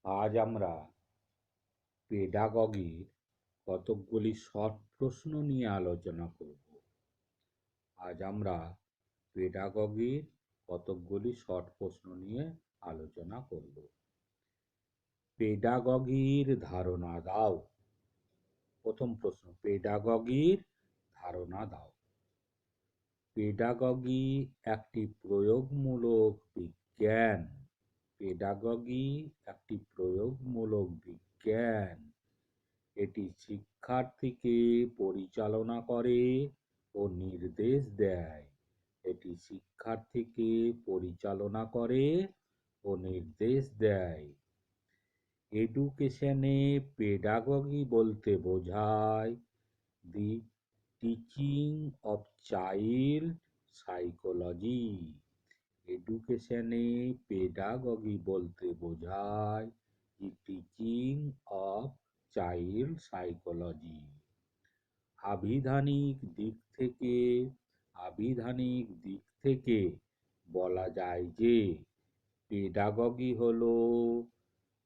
আজ আমরা পেডাগগির কতকগুলি শর্ট প্রশ্ন নিয়ে আলোচনা করব। আজ আমরা পেডাগগির কতকগুলি শর্ট প্রশ্ন নিয়ে আলোচনা করব। পেডাগগির ধারণা দাও। প্রথম প্রশ্ন, পেডাগগির ধারণা দাও। পেডাগগি একটি প্রয়োগমূলক বিজ্ঞান। পেডাগগি একটি প্রয়োগমূলক বিজ্ঞান। এটি শিক্ষার্থীকে পরিচালনা করে ও নির্দেশ দেয়। এটি শিক্ষার্থীকে পরিচালনা করে ও নির্দেশ দেয়। এডুকেশনে পেডাগগি বলতে বোঝায় the teaching of child psychology. এডুকেশনে পেডাগগি বলতে বোঝায় the teaching of child psychology. আবিধানিক দিক থেকে বলা যায় যে পেডাগগি হলো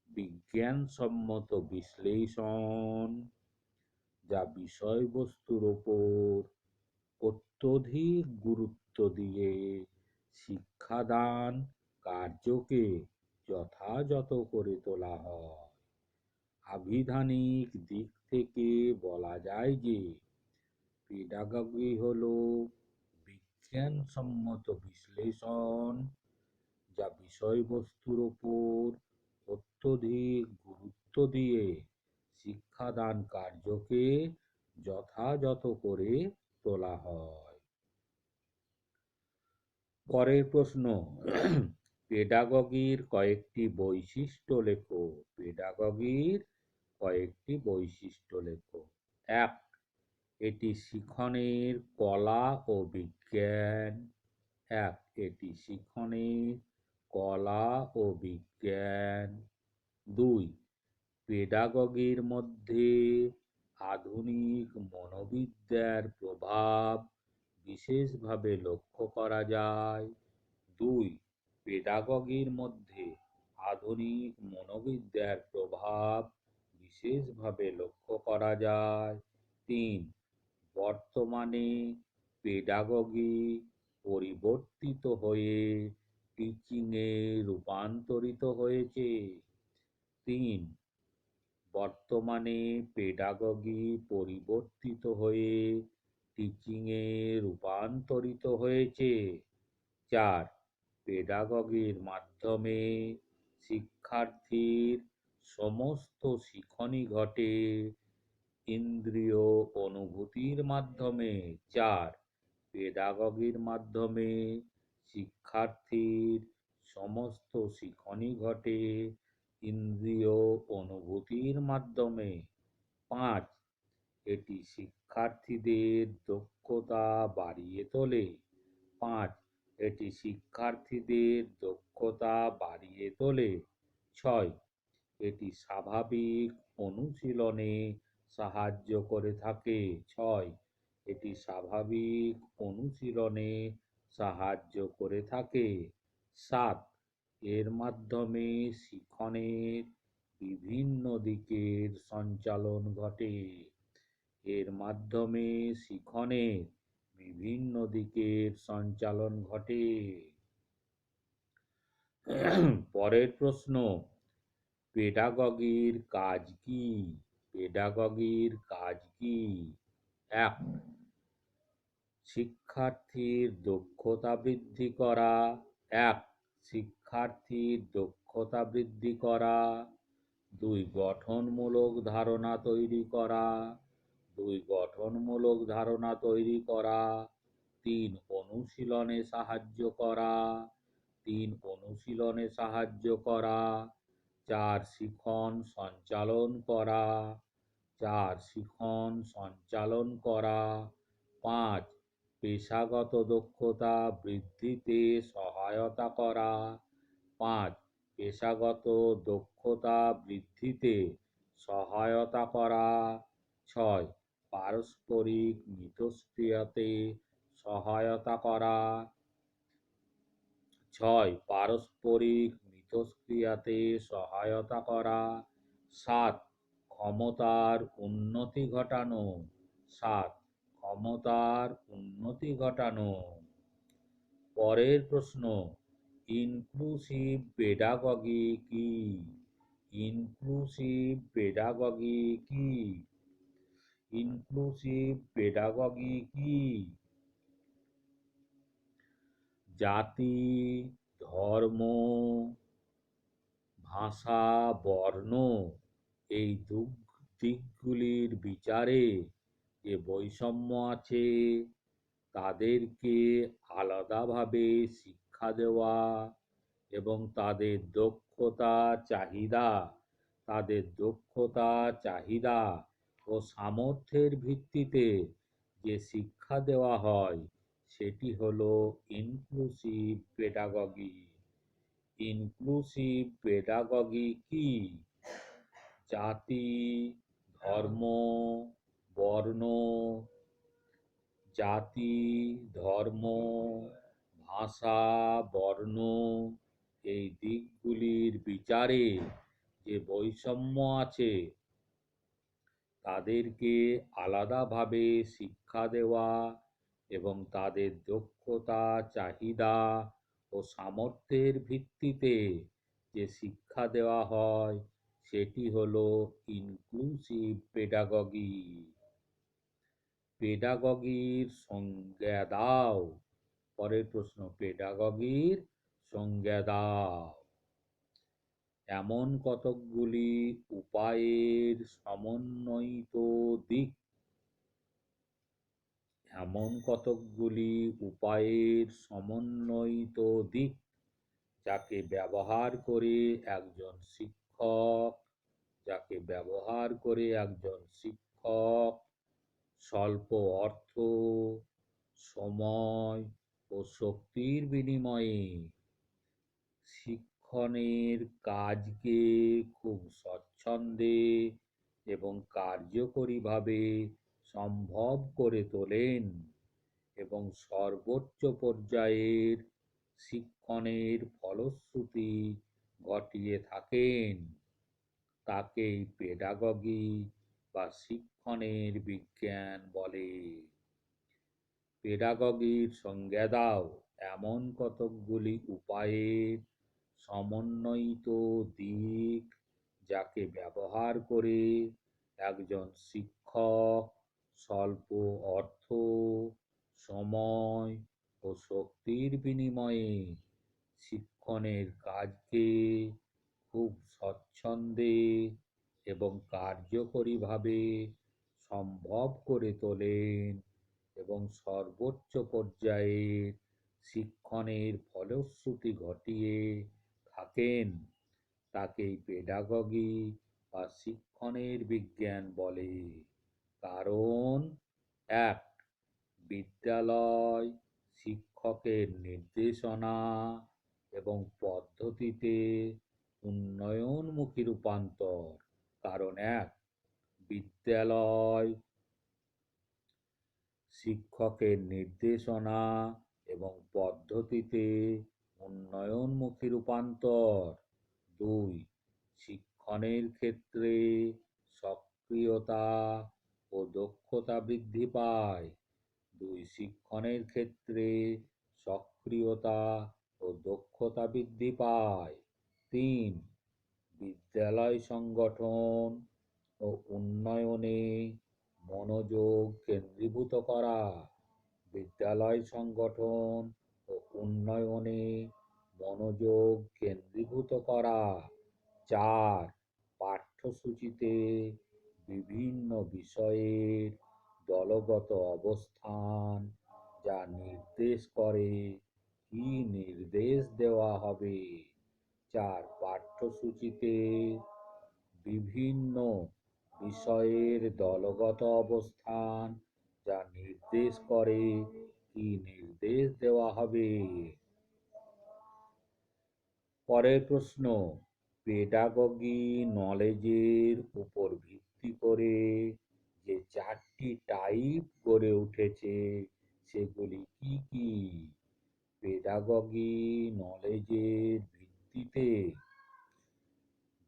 বিজ্ঞানসম্মত বিশ্লেষণ যা বিষয়বস্তুর ওপর অত্যধিক গুরুত্ব দিয়ে শিক্ষাদান কার্যকে যথাযথ করে তোলা হয়। আবিধানিক দিক থেকে বলা যায় যে পেডাগগি হলো বিজ্ঞানসম্মত বিশ্লেষণ যা বিষয়বস্তুর ওপর অত্যধিক গুরুত্ব দিয়ে শিক্ষাদান কার্যকে যথাযথ করে তোলা হয়। পরের প্রশ্ন, পেডাগগির কয়েকটি বৈশিষ্ট্য লেখো। পেডাগগির কয়েকটি বৈশিষ্ট্য লেখো। ১. এটি শিখনের কলা ও বিজ্ঞান। ১. এটি শিখনের কলা ও বিজ্ঞান। ২. পেডাগগির মধ্যে আধুনিক মনোবিদ্যার প্রভাব বিশেষভাবে লক্ষ্য করা যায়। ২. পেডাগগির মধ্যে আধুনিক মনোবিদ্যার প্রভাব বিশেষভাবে লক্ষ্য করা যায়। ৩. বর্তমানে পেডাগগি পরিবর্তিত হয়ে টিচিংয়ে রূপান্তরিত হয়েছে। ৩. বর্তমানে পেডাগগি পরিবর্তিত হয়ে টিচিংয়ে রূপান্তরিত হয়েছে। ৪. পেডাগগির মাধ্যমে শিক্ষার্থীর সমস্ত শিখনই ঘটে ইন্দ্রিয় অনুভূতির মাধ্যমে। ৪. পেডাগগির মাধ্যমে শিক্ষার্থীর সমস্ত শিখনই ঘটে ইন্দ্রিয় অনুভূতির মাধ্যমে। ৫. এটি শিক্ষার্থীদের দক্ষতা বাড়িয়ে তোলে। ৫. এটি শিক্ষার্থীদের দক্ষতা বাড়িয়ে তোলে। ৬. এটি স্বাভাবিক অনুশীলনে সাহায্য করে থাকে। ৬. এটি স্বাভাবিক অনুশীলনে সাহায্য করে থাকে। ৭. এর মাধ্যমে শিখনের বিভিন্ন দিকের সঞ্চালন ঘটে। এর মাধ্যমে শিখনের বিভিন্ন দিকের সঞ্চালন ঘটে। পরের প্রশ্ন, পেডাগগির কাজ কি? পেডাগগির কাজ কি? ১. শিক্ষার্থীর দক্ষতা বৃদ্ধি করা। ১. শিক্ষার্থীর দক্ষতা বৃদ্ধি করা। ২. গঠনমূলক ধারণা তৈরি করা। ২. গঠনমূলক ধারণা তৈরি করা। ৩. অনুশীলনে সাহায্য করা। ৩. অনুশীলনে সাহায্য করা। ৪. শিখন সঞ্চালন করা। ৪. শিখন সঞ্চালন করা। ৫. পেশাগত দক্ষতা বৃদ্ধিতে সহায়তা করা। ৫. পেশাগত দক্ষতা বৃদ্ধিতে সহায়তা করা। ৬. পারস্পরিক মিথস্ক্রিয়াতে সহায়তা করা। ৬. পারস্পরিক মিথস্ক্রিয়াতে সহায়তা করা। 7. ক্ষমতার উন্নতি ঘটানো। 7. ক্ষমতার উন্নতি ঘটানো। পরের প্রশ্ন, ইনক্লুসিভ পেডাগগি কি? ইনক্লুসিভ পেডাগগি কি? ইনক্লুসিভ পেডাগগি কি? জাতি, ধর্ম, ভাষা, বর্ণ এই দিকগুলির বিচারে যে বৈষম্য আছে তাদেরকে আলাদাভাবে শিক্ষা দেওয়া এবং তাদের দক্ষতা, চাহিদা ও সামর্থ্যের ভিত্তিতে যে শিক্ষা দেওয়া হয় সেটি হলো ইনক্লুসিভ পেডাগগি। ইনক্লুসিভ পেডাগগি কি? জাতি, ধর্ম, বর্ণ, জাতি, ধর্ম, ভাষা, বর্ণ এই দিকগুলির বিচারে যে বৈষম্য আছে তাদেরকে আলাদাভাবে শিক্ষা দেওয়া এবং তাদের দক্ষতা, চাহিদা ও সামর্থ্যের ভিত্তিতে যে শিক্ষা দেওয়া হয় সেটি হলো ইনক্লুসিভ পেডাগগি। পেডাগগির সংজ্ঞা দাও। পরের প্রশ্ন, পেডাগগির সংজ্ঞা দাও। এমন কতকগুলি উপায়ের সমন্বয়িত দিক যাকে ব্যবহার করে একজন শিক্ষক স্বল্প অর্থ, সময় ও শক্তির বিনিময়ে শিক্ষণের কাজকে খুব স্বচ্ছন্দে এবং কার্যকরীভাবে সম্ভব করে তোলেন এবং সর্বোচ্চ পর্যায়ের শিক্ষণের ফলশ্রুতি ঘটিয়ে থাকেন তাকেই পেডাগগি বা শিক্ষণের বিজ্ঞান বলে। পেডাগগির সংজ্ঞা দাও। এমন কতকগুলি উপায়ের সমন্বয়িত দিক যাকে ব্যবহার করে একজন শিক্ষক স্বল্প অর্থ, সময় ও শক্তির বিনিময়ে শিক্ষণের কাজকে খুব স্বচ্ছন্দে এবং কার্যকরীভাবে সম্ভব করে তোলেন এবং সর্বোচ্চ পর্যায়ের শিক্ষণের ফলশ্রুতি ঘটিয়ে থাকেন তাকেই পেডাগগি বা শিক্ষণের বিজ্ঞান বলে। কারণ 1. বিদ্যালয় শিক্ষকের নির্দেশনা এবং পদ্ধতিতে উন্নয়নমুখী রূপান্তর। কারণ 1. বিদ্যালয় শিক্ষকের নির্দেশনা এবং পদ্ধতিতে উন্নয়নমুখী রূপান্তর। 2. শিক্ষণের ক্ষেত্রে সক্রিয়তা ও দক্ষতা বৃদ্ধি পায়। 2. শিক্ষণের ক্ষেত্রে সক্রিয়তা ও দক্ষতা বৃদ্ধি পায়। 3. বিদ্যালয় সংগঠন ও উন্নয়নে মনোযোগ কেন্দ্রীভূত করা। বিদ্যালয় সংগঠন ও উন্নয়নে মনোযোগ কেন্দ্রীভূত করা। 4. পাঠ্যসূচিতে বিভিন্ন বিষয়ের দলগত অবস্থান যা নির্দেশ করে কী নির্দেশ দেওয়া হবে। 4. পাঠ্যসূচিতে বিভিন্ন বিষয়ের দলগত অবস্থান যা নির্দেশ করে কী নির্দেশ দেওয়া হবে। পরের প্রশ্ন, পেডাগগি নলেজের উপর ভিত্তি করে যে 4টি টাইপ গড়ে উঠেছে সেগুলি কি কি? পেডাগগি নলেজের ভিত্তিতে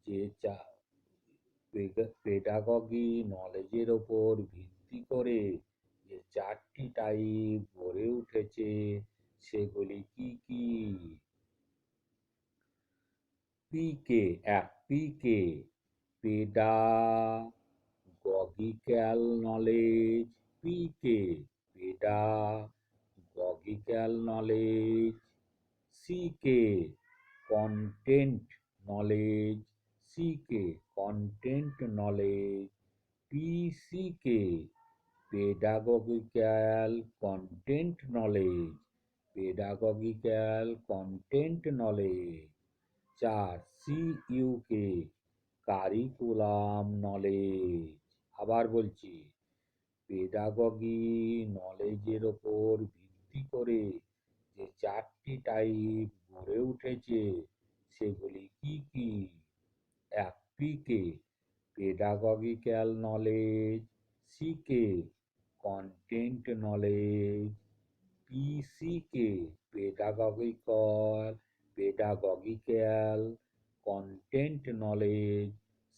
যে পেডাগগি নলেজের ওপর ভিত্তি করে যে 4টি টাইপ গড়ে উঠেছে সেগুলি কি কি? PK PK pedagogical knowledge, PK pedagogical knowledge, CK content knowledge, CK content knowledge, PCK pedagogical content knowledge, pedagogical content knowledge. 4 CUK curriculum knowledge. আবার বলছি, পেডাগগি নলেজের ওপর ভিত্তি করে যে 4টি টাইপ গড়ে উঠেছে সেগুলি কি কি? PK pedagogical knowledge, CK content knowledge, PCK pedagogical content knowledge,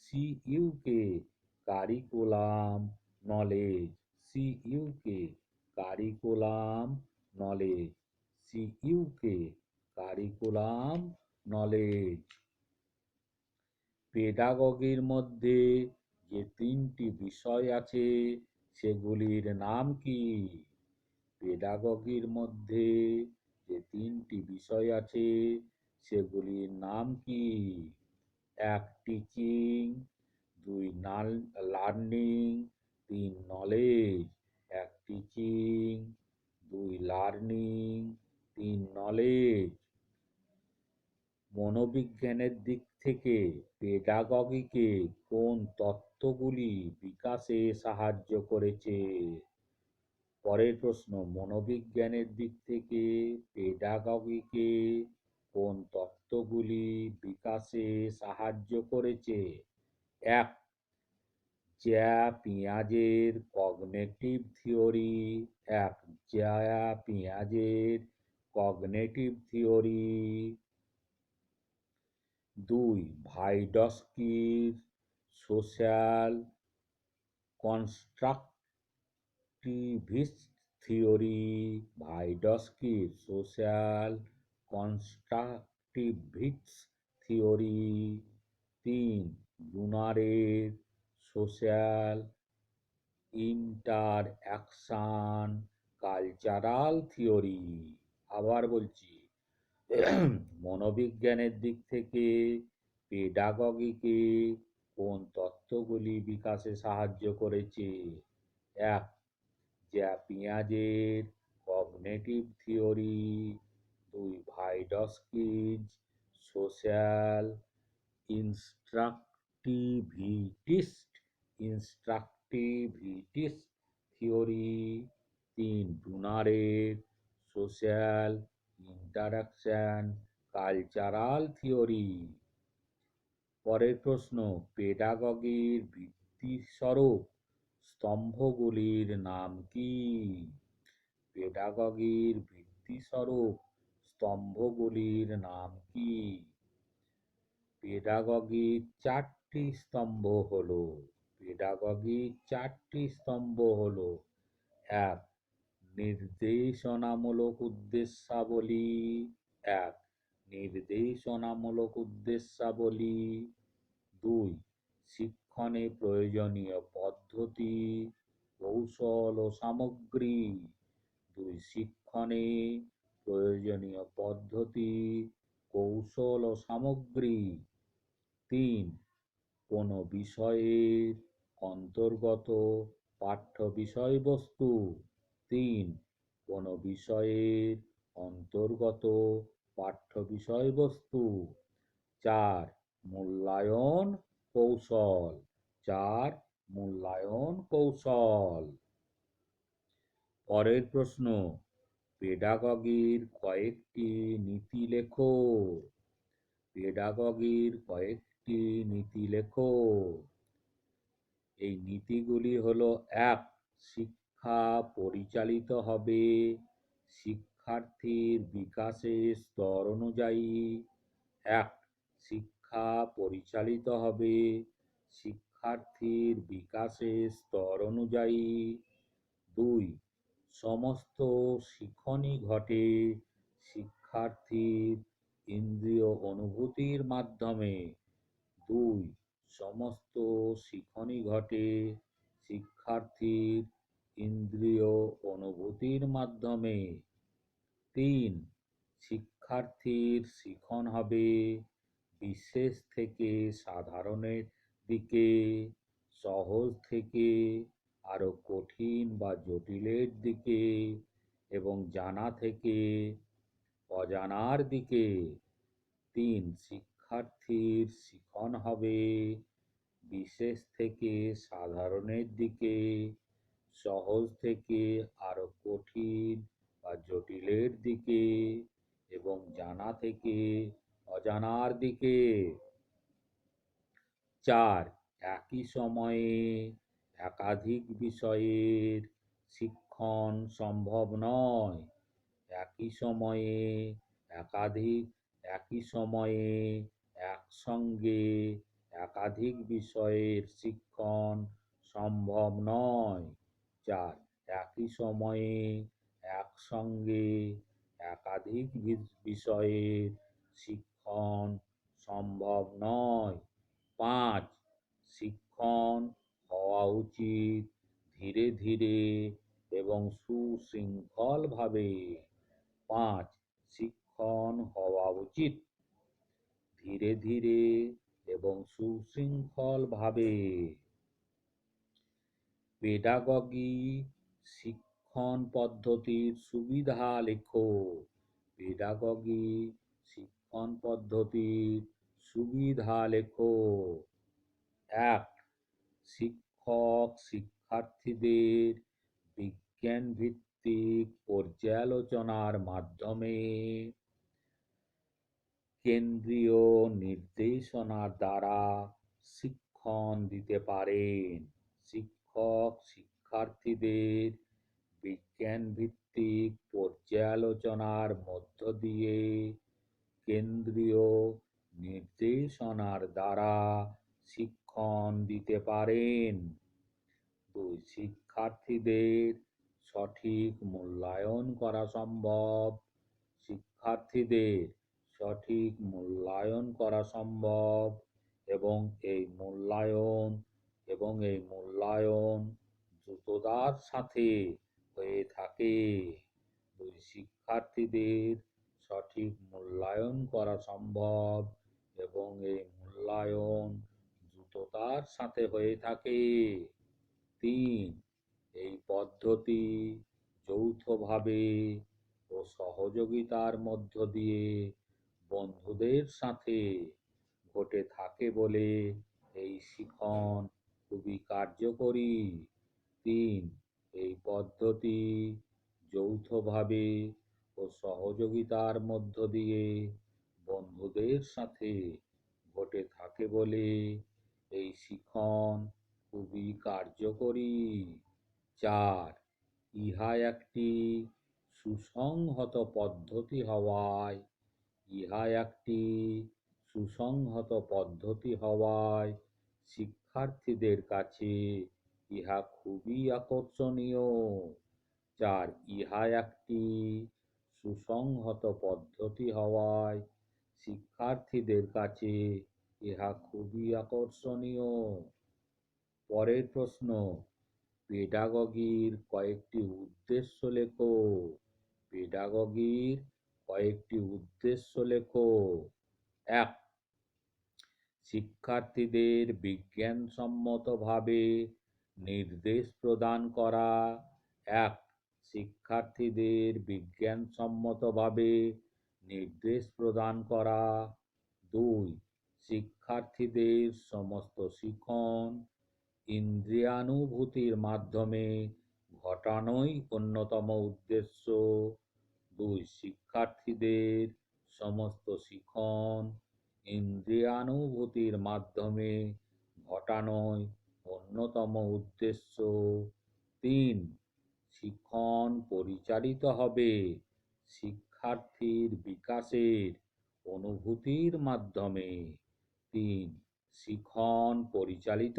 CUK curriculum knowledge, CUK curriculum knowledge, CUK curriculum knowledge. পেডাগগির মধ্যে যে 3টি বিষয় আছে সেগুলির নাম কি? পেডাগগির মধ্যে যে 3টি বিষয় আছে সেগুলির নাম কি? 1 teaching, 2 learning, 3 knowledge. 1 teaching, 2 learning, 3 knowledge. মনোবিজ্ঞানের দিক থেকে পেডাগগিকে কোন তত্ত্বগুলি বিকাশে সাহায্য করেছে? পরের প্রশ্ন, মনোবিজ্ঞানের দিক থেকে পেডাগগিকে কোন তত্ত্বগুলি বিকাশে সাহায্য করেছে? 1 জ্যা পিয়াজের কগনিটিভ থিওরি, 1 জ্যা পিয়াজের কগনিটিভ থিওরি। 2 ভাইডস্কির সোশ্যাল কনস্ট্রাকটিভিস্ট থিওরি, ভাইডস্কির সোশ্যাল কনস্ট্রাকটিভিস্ট থিওরি। 3 ব্রুনারের সোশ্যাল ইন্টারঅ্যাকশন কালচারাল থিওরি। আবার বলছি, মনোবিজ্ঞানের দিক থেকে পেডাগগিকে কোন তত্ত্বগুলি বিকাশে সাহায্য করেছে? 1 জ্যা পিয়াজের কগনিটিভ থিওরি, 2 ভাইডস্কির সোশ্যাল ইনস্ট্রাকটিভিটিস্ট থিওরি, 3 ব্রুনারের সোশ্যাল ইন্টারঅ্যাকশন কালচারাল থিওরি। পরের প্রশ্ন, পেডাগগির ভিত্তিস্বরূপ স্তম্ভগুলির নাম কি? পেডাগগির ভিত্তিস্বরূপ স্তম্ভগুলির নাম কি? পেডাগগির 4টি স্তম্ভ হলো, পেডাগগির 4টি স্তম্ভ হলো: 1 নির্দেশনামূলক উদ্দেশ্যাবলী, 1 নির্দেশনামূলক উদ্দেশ্যাবলী, 2 শিক্ষণে প্রয়োজনীয় পদ্ধতি, কৌশল ও সামগ্রী, 2 শিক্ষণে প্রয়োজনীয় পদ্ধতি, কৌশল ও সামগ্রী। 3 কোনো বিষয়ের অন্তর্গত পাঠ্য বিষয়বস্তু, 3 কোনো বিষয়ের অন্তর্গত পাঠ্য বিষয়বস্তু। 4 মূল্যায়ন কৌশল, 4 মূল্যায়ন কৌশল। পরের প্রশ্ন, পেডাগগির কয়েকটি নীতি লেখো, পেডাগগির কয়েকটি নীতি লেখো। এই নীতিগুলি হলো: 1 শিক্ষা পরিচালিত হবে শিক্ষার্থীর বিকাশের স্তর অনুযায়ী, 1 শিক্ষা পরিচালিত হবে শিক্ষার্থীর বিকাশের স্তর অনুযায়ী। 2. সমস্ত শিখনই ঘটে শিক্ষার্থীর ইন্দ্রিয় অনুভূতির মাধ্যমে। 2. সমস্ত শিখনই ঘটে শিক্ষার্থীর ইন্দ্রিয় অনুভূতির মাধ্যমে। 3. শিক্ষার্থীর শিখন হবে বিশেষ থেকে সাধারণের দিকে, সহজ থেকে আরো কঠিন বা জটিলের দিকে, এবং জানা থেকে অজানার দিকে। 3. শিক্ষার্থীর শিখন হবে বিশেষ থেকে সাধারণের দিকে, সহজ থেকে আরো কঠিন বা জটিলের দিকে, এবং জানা থেকে অজানার দিকে। 4. একই সময়ে একাধিক বিষয়ের শিক্ষণ সম্ভব নয়। একই সময়ে একই সময়ে একসঙ্গে একাধিক বিষয়ের শিক্ষণ সম্ভব নয়। 4. একই সময়ে একসঙ্গে একাধিক বিষয়ের শিক্ষণ সম্ভব নয়। 5. শিক্ষণ হওয়া উচিত ধীরে ধীরে এবং সুশৃঙ্খলভাবে। 5. শিক্ষণ হওয়া উচিত ধীরে ধীরে এবং সুশৃঙ্খলভাবে। পেডাগগি শিক্ষণ পদ্ধতির সুবিধা লেখো। পেডাগগি শিক্ষণ পদ্ধতির সুবিধা লেখো। 1. শিক্ষক শিক্ষার্থীদের বিজ্ঞান ভিত্তিক পর্যালোচনার মাধ্যমে কেন্দ্রীয় নির্দেশনার দ্বারা শিক্ষণ দিতে পারেন। শিক্ষক শিক্ষার্থীদের বিজ্ঞান ভিত্তিক পর্যালোচনার মধ্য দিয়ে কেন্দ্রীয় নির্দেশনার দ্বারা শিক্ষণ দিতে পারেন। 2. শিক্ষার্থীদের সঠিক মূল্যায়ন করা সম্ভব। শিক্ষার্থীদের সঠিক মূল্যায়ন করা সম্ভব এবং এই মূল্যায়ন দ্রুততার সাথে হয়ে থাকে। 2. শিক্ষার্থীদের সঠিক মূল্যায়ন করা সম্ভব এবং এই মূল্যায়ন দ্রুততার সাথে হয়ে থাকে। 3. এই পদ্ধতি যৌথভাবে ও সহযোগিতার মধ্য দিয়ে বন্ধুদের সাথে ঘটে থাকে বলে এই শিখন খুবই কার্যকরী। 3. এই পদ্ধতি যৌথভাবে ও সহযোগিতার মধ্য দিয়ে বন্ধুদের সাথে ঘটে থাকে বলে এই শিখন খুবই কার্যকরী। 4. ইহা একটি সুসংহত পদ্ধতি হওয়ায় শিক্ষার্থীদের কাছে ইহা খুবই আকর্ষণীয়। 4. ইহা একটি সুসংহত পদ্ধতি হওয়ায় শিক্ষার্থীদের কাছে ইহা খুবই আকর্ষণীয়। পরের প্রশ্ন, পেডাগগির কয়েকটি উদ্দেশ্য লেখো। পেডাগগির কয়েকটি উদ্দেশ্য লেখো। 1. শিক্ষার্থীদের বিজ্ঞানসম্মতভাবে নির্দেশ প্রদান করা। 1. শিক্ষার্থীদের বিজ্ঞানসম্মতভাবে নির্দেশ প্রদান করা। 2. শিক্ষার্থীদের সমস্ত শিখন ইন্দ্রিয়ানুভূতির মাধ্যমে ঘটানোই অন্যতম উদ্দেশ্য। 2. শিক্ষার্থীদের সমস্ত শিখন ইন্দ্রিয়ানুভূতির মাধ্যমে ঘটানোই অন্যতম উদ্দেশ্য। 3. শিখন পরিচালিত হবে শিক্ষার্থীর বিকাশের অনুভূতির মাধ্যমে। তিন, শিখন পরিচালিত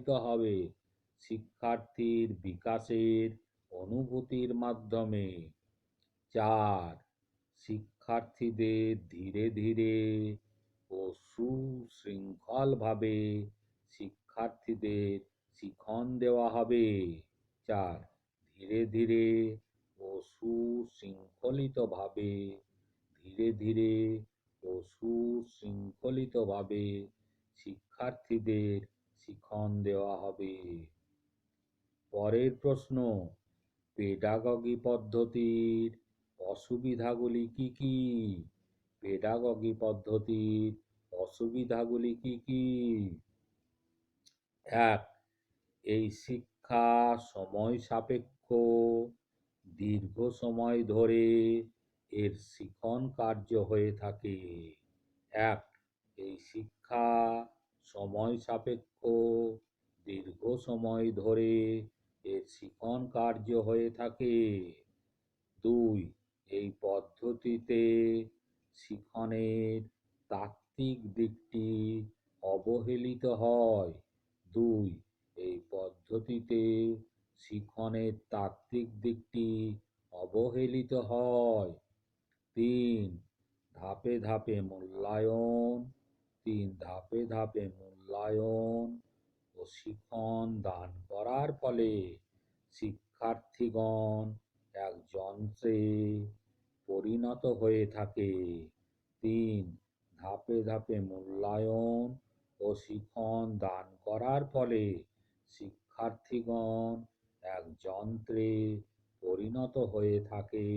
হবে শিক্ষার্থীর বিকাশের অনুভূতির মাধ্যমে। চার, শিক্ষার্থীদের ধীরে ধীরে ও সুশৃঙ্খলভাবে শিক্ষার্থীদের শিখন দেওয়া হবে। চার, ধীরে ধীরে ও সুশৃঙ্খলিতভাবে ধীরে ধীরে ও সুশৃঙ্খলিতভাবে শিক্ষার্থীদের শিখন দেওয়া হবে। পরের প্রশ্ন, পেডাগগি পদ্ধতির অসুবিধাগুলি কি কি? পেডাগগি পদ্ধতির অসুবিধাগুলি কি কি? এক, এই শিক্ষা সময় সাপেক্ষ, দীর্ঘ সময় ধরে এর শিখন কার্য হয়ে থাকে। এক, এই শিক্ষা সময় সাপেক্ষ, দীর্ঘ সময় ধরে এর শিখন কার্য হয়ে থাকে। দুই, এই পদ্ধতিতে শিখনের তাত্ত্বিক দিকটি অবহেলিত হয়। দুই, এই পদ্ধতিতে শিখনের তাত্ত্বিক দিকটি অবহেলিত হয়। তিন, ধাপে ধাপে মূল্যায়ন। তিন, ধাপে ধাপে মূল্যায়ন ও শিখন দান করার ফলে শিক্ষার্থীগণ এক যন্ত্রে পরিণত হয়ে থাকে। তিন, ধাপে ধাপে মূল্যায়ন ও শিখন দান করার ফলে শিক্ষার্থীগণ এক যন্ত্রে পরিণত হয়ে থাকে।